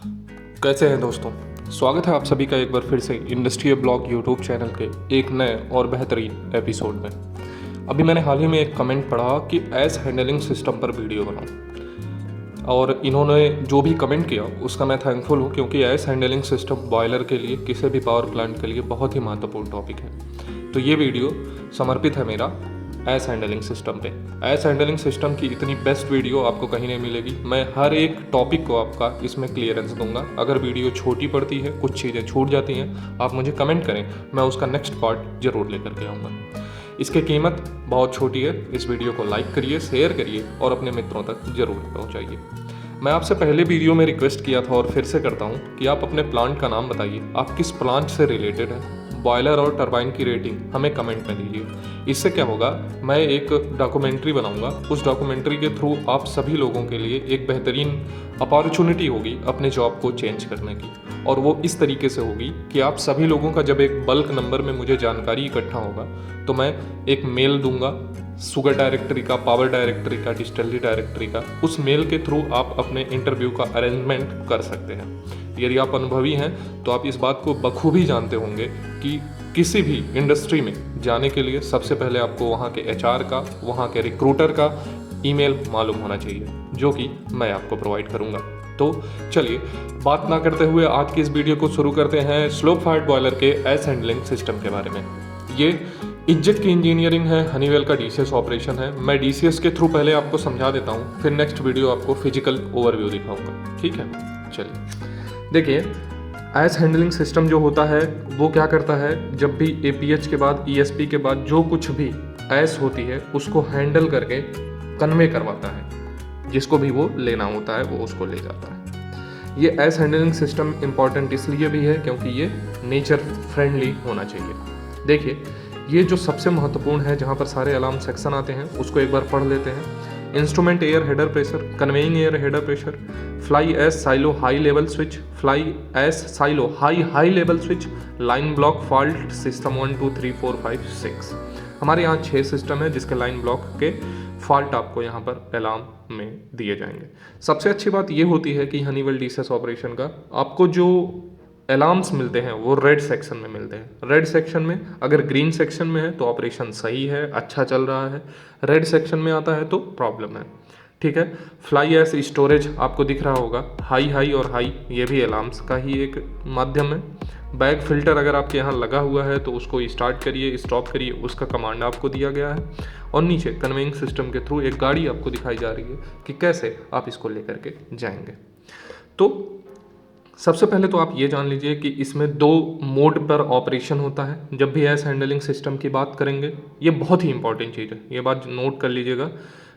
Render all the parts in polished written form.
कैसे हैं दोस्तों। स्वागत है आप सभी का एक बार फिर से इंडस्ट्रियल ब्लॉग यूट्यूब चैनल के एक नए और बेहतरीन एपिसोड में। अभी मैंने हाल ही में एक कमेंट पढ़ा कि एस हैंडलिंग सिस्टम पर वीडियो बनाऊं, और इन्होंने जो भी कमेंट किया उसका मैं थैंकफुल हूं, क्योंकि एस हैंडलिंग सिस्टम बॉयलर के लिए, किसी भी पावर प्लांट के लिए बहुत ही महत्वपूर्ण टॉपिक है। तो ये वीडियो समर्पित है मेरा एस हैंडलिंग सिस्टम पे। एस हैंडलिंग सिस्टम की इतनी बेस्ट वीडियो आपको कहीं नहीं मिलेगी। मैं हर एक टॉपिक को आपका इसमें क्लियरेंस दूंगा। अगर वीडियो छोटी पड़ती है, कुछ चीज़ें छूट जाती हैं, आप मुझे कमेंट करें, मैं उसका नेक्स्ट पार्ट जरूर लेकर के आऊँगा। इसकी कीमत बहुत छोटी है। इस वीडियो को लाइक करिए, शेयर करिए और अपने मित्रों तक जरूर पहुँचाइए। मैं आपसे पहले वीडियो में रिक्वेस्ट किया था और फिर से करता हूँ कि आप अपने प्लांट का नाम बताइए, आप किस प्लांट से रिलेटेड है। बॉयलर और टरबाइन की रेटिंग हमें कमेंट में दीजिए। इससे क्या होगा, मैं एक डॉक्यूमेंट्री बनाऊंगा। उस डॉक्यूमेंट्री के थ्रू आप सभी लोगों के लिए एक बेहतरीन अपॉर्चुनिटी होगी अपने जॉब को चेंज करने की, और वो इस तरीके से होगी कि आप सभी लोगों का जब एक बल्क नंबर में मुझे जानकारी इकट्ठा होगा तो मैं एक मेल दूंगा, शुगर डायरेक्टरी का, पावर डायरेक्टरी का, डिस्टिलरी डायरेक्टरी का। उस मेल के थ्रू आप अपने इंटरव्यू का अरेंजमेंट कर सकते हैं। यदि आप अनुभवी हैं तो आप इस बात को बखूबी जानते होंगे कि किसी भी इंडस्ट्री में जाने के लिए सबसे पहले आपको वहाँ के एचआर का, वहाँ के रिक्रूटर का ईमेल मालूम होना चाहिए, जो कि मैं आपको प्रोवाइड करूँगा। तो चलिए बात ना करते हुए आज की इस वीडियो को शुरू करते हैं स्लोप फायर्ड बॉयलर के एस हैंडलिंग सिस्टम के बारे में। ये इज्जत की इंजीनियरिंग है, हनीवेल का डीसीएस ऑपरेशन है। मैं डीसीएस के थ्रू पहले आपको समझा देता हूँ, फिर नेक्स्ट वीडियो आपको फिजिकल ओवरव्यू दिखाऊंगा। ठीक है, चलिए देखिए, एस हैंडलिंग सिस्टम जो होता है वो क्या करता है, जब भी एपीएच के बाद, ईएसपी के बाद जो कुछ भी एस होती है उसको हैंडल करके कन्वे करवाता है। जिसको भी वो लेना होता है वो उसको ले जाता है। ये एस हैंडलिंग सिस्टम इम्पॉर्टेंट इसलिए भी है क्योंकि ये नेचर फ्रेंडली होना चाहिए। देखिए, ये जो सबसे महत्वपूर्ण है, जहाँ पर सारे अलार्म सेक्शन आते हैं, उसको एक बार पढ़ लेते हैं। Instrument air header pressure, conveying air header pressure, fly ash silo high level switch, fly ash silo high level switch, line block fault system 1 2 3 4 5 6। हमारे यहाँ 6 सिस्टम है जिसके लाइन ब्लॉक के फॉल्ट आपको यहाँ पर अलार्म में दिए जाएंगे। सबसे अच्छी बात ये होती है कि हनीवेल डीसीएस ऑपरेशन का आपको जो अलार्म्स मिलते हैं वो रेड सेक्शन में मिलते हैं। रेड सेक्शन में, अगर ग्रीन सेक्शन में है तो ऑपरेशन सही है, अच्छा चल रहा है। रेड सेक्शन में आता है तो प्रॉब्लम है। ठीक है, फ्लाई एस स्टोरेज आपको दिख रहा होगा, हाई और हाई, ये भी अलार्म्स का ही एक माध्यम है। बैग फिल्टर अगर आपके यहाँ लगा हुआ है तो उसको स्टार्ट करिए, स्टॉप करिए, उसका कमांड आपको दिया गया है। और नीचे कन्वेइंग सिस्टम के थ्रू एक गाड़ी आपको दिखाई जा रही है कि कैसे आप इसको लेकर के जाएंगे। तो सबसे पहले तो आप ये जान लीजिए कि इसमें 2 मोड पर ऑपरेशन होता है। जब भी एस हैंडलिंग सिस्टम की बात करेंगे, ये बहुत ही इंपॉर्टेंट चीज़ है, ये बात नोट कर लीजिएगा।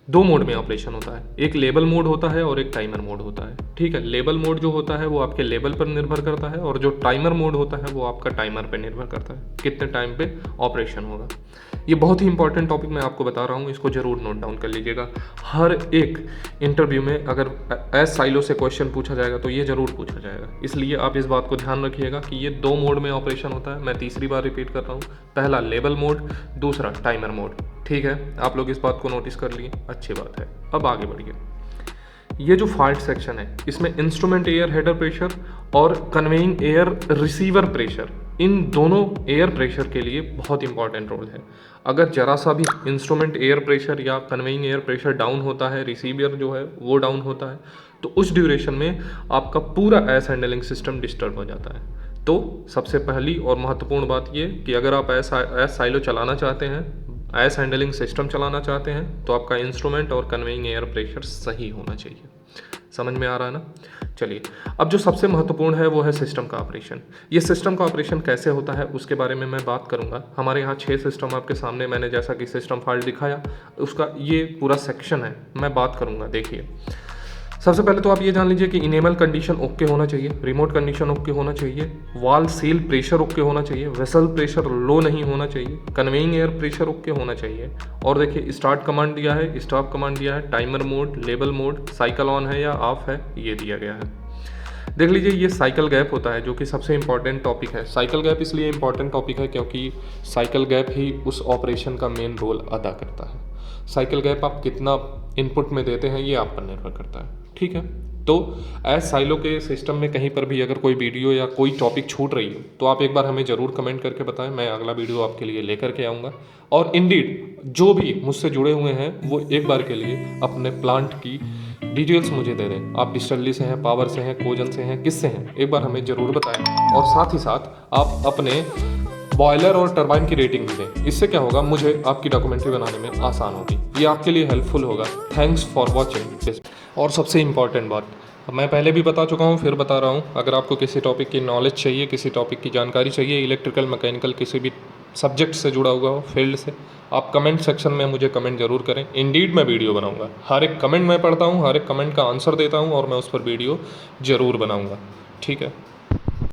2 मोड में ऑपरेशन होता है, एक लेबल मोड होता है और एक टाइमर मोड होता है। ठीक है, लेबल मोड जो होता है वो आपके लेबल पर निर्भर करता है, और जो टाइमर मोड होता है वो आपका टाइमर पर निर्भर करता है, कितने टाइम पे ऑपरेशन होगा। ये बहुत ही इंपॉर्टेंट टॉपिक मैं आपको बता रहा हूँ, इसको जरूर नोट डाउन कर लीजिएगा। हर एक इंटरव्यू में अगर एस साइलो से क्वेश्चन पूछा जाएगा तो ये जरूर पूछा जाएगा, इसलिए आप इस बात को ध्यान रखिएगा कि ये 2 मोड में ऑपरेशन होता है। मैं तीसरी बार रिपीट कर रहा हूँ, पहला लेबल मोड, दूसरा टाइमर मोड। ठीक है, आप लोग इस बात को नोटिस कर लिए, अच्छी बात है। अब आगे बढ़िए। ये जो फॉल्ट सेक्शन है, इसमें इंस्ट्रूमेंट एयर हेडर प्रेशर और कन्वेइंग एयर रिसीवर प्रेशर, इन दोनों एयर प्रेशर के लिए बहुत इंपॉर्टेंट रोल है। अगर जरा सा भी इंस्ट्रूमेंट एयर प्रेशर या कन्वेइंग एयर प्रेशर डाउन होता है, रिसीवर जो है वो डाउन होता है, तो उस ड्यूरेशन में आपका पूरा एस हैंडलिंग सिस्टम डिस्टर्ब हो जाता है। तो सबसे पहली और महत्वपूर्ण बात ये कि अगर आप एस साइलो चलाना चाहते हैं, एस हैंडलिंग सिस्टम चलाना चाहते हैं, तो आपका इंस्ट्रूमेंट और कन्वेइंग एयर प्रेशर सही होना चाहिए। समझ में आ रहा है ना? चलिए, अब जो सबसे महत्वपूर्ण है वो है सिस्टम का ऑपरेशन। ये सिस्टम का ऑपरेशन कैसे होता है उसके बारे में मैं बात करूंगा। हमारे यहाँ 6 सिस्टम आपके सामने, मैंने जैसा कि सिस्टम फाइल दिखाया उसका ये पूरा सेक्शन है, मैं बात करूंगा। देखिए, सबसे पहले तो आप ये जान लीजिए कि इनेबल कंडीशन ओके होना चाहिए, रिमोट कंडीशन ओके होना चाहिए, वॉल सील प्रेशर ओके होना चाहिए, वेसल प्रेशर लो नहीं होना चाहिए, कन्वेइंग एयर प्रेशर ओके होना चाहिए। और देखिए, स्टार्ट कमांड दिया है, स्टॉप कमांड दिया है, timer mode, label mode, cycle on है या ऑफ है, ये दिया गया है। देख लीजिए, ये साइकिल गैप होता है जो कि सबसे इंपॉर्टेंट टॉपिक है। साइकिल गैप इसलिए इंपॉर्टेंट टॉपिक है क्योंकि साइकिल गैप ही उस ऑपरेशन का मेन रोल अदा करता है। साइकिल गैप आप कितना इनपुट में देते हैं ये आप पर निर्भर करता है, ठीक है। तो एज साइलो के सिस्टम में कहीं पर भी अगर कोई वीडियो या कोई टॉपिक छूट रही हो तो आप एक बार हमें ज़रूर कमेंट करके बताएं, मैं अगला वीडियो आपके लिए लेकर के आऊँगा। और इंडीड जो भी मुझसे जुड़े हुए हैं वो एक बार के लिए अपने प्लांट की डिटेल्स मुझे दे दें। आप डिस्टर्ली से हैं, पावर से हैं, कोजन से हैं, किससे हैं, एक बार हमें ज़रूर बताएं। और साथ ही साथ आप अपने बॉयलर और टरबाइन की रेटिंग भी दें। इससे क्या होगा, मुझे आपकी डॉक्यूमेंट्री बनाने में आसान होगी, ये आपके लिए हेल्पफुल होगा। Thanks for watching. और सबसे इम्पॉर्टेंट बात, मैं पहले भी बता चुका हूँ, फिर बता रहा हूँ, अगर आपको किसी टॉपिक की नॉलेज चाहिए, किसी टॉपिक की जानकारी चाहिए, इलेक्ट्रिकल, मैकेनिकल, किसी भी सब्जेक्ट से जुड़ा हुआ हो, फील्ड से, आप कमेंट सेक्शन में मुझे कमेंट जरूर करें। इंडीड मैं वीडियो बनाऊंगा, हर एक कमेंट मैं पढ़ता हूँ, हर एक कमेंट का आंसर देता हूँ और मैं उस पर वीडियो ज़रूर बनाऊंगा, ठीक है।